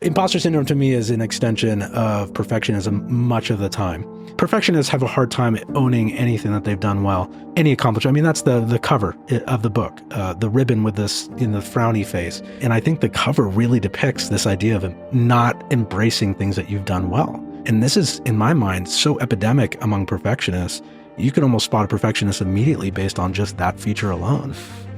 Imposter syndrome to me is an extension of perfectionism much of the time. Perfectionists have a hard time owning anything that they've done well, any accomplishment. I mean, that's the cover of the book, the ribbon with this in the frowny face. And I think the cover really depicts this idea of not embracing things that you've done well. And this is, in my mind, so epidemic among perfectionists. You can almost spot a perfectionist immediately based on just that feature alone.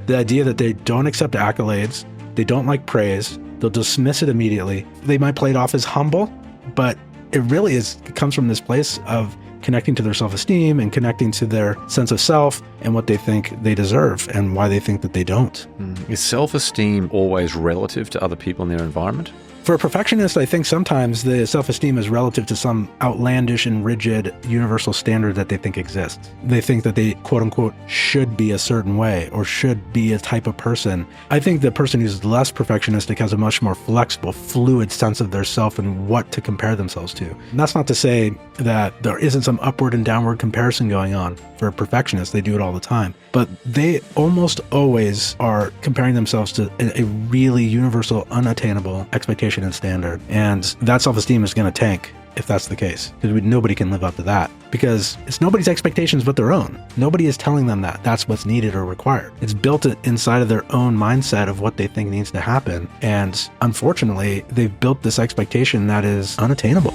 The idea that they don't accept accolades, they don't like praise, they'll dismiss it immediately. They might play it off as humble, but it comes from this place of connecting to their self-esteem and connecting to their sense of self and what they think they deserve and why they think that they don't. Is self-esteem always relative to other people in their environment? For a perfectionist, I think sometimes the self-esteem is relative to some outlandish and rigid universal standard that they think exists. They think that they, quote unquote, should be a certain way or should be a type of person. I think the person who's less perfectionistic has a much more flexible, fluid sense of their self and what to compare themselves to. And that's not to say that there isn't some upward and downward comparison going on. For a perfectionist, they do it all the time. But they almost always are comparing themselves to a really universal, unattainable expectation and standard. And that self-esteem is going to tank if that's the case, because nobody can live up to that, because it's nobody's expectations but their own. Nobody is telling them that that's what's needed or required. It's built inside of their own mindset of what they think needs to happen. And unfortunately, they've built this expectation that is unattainable.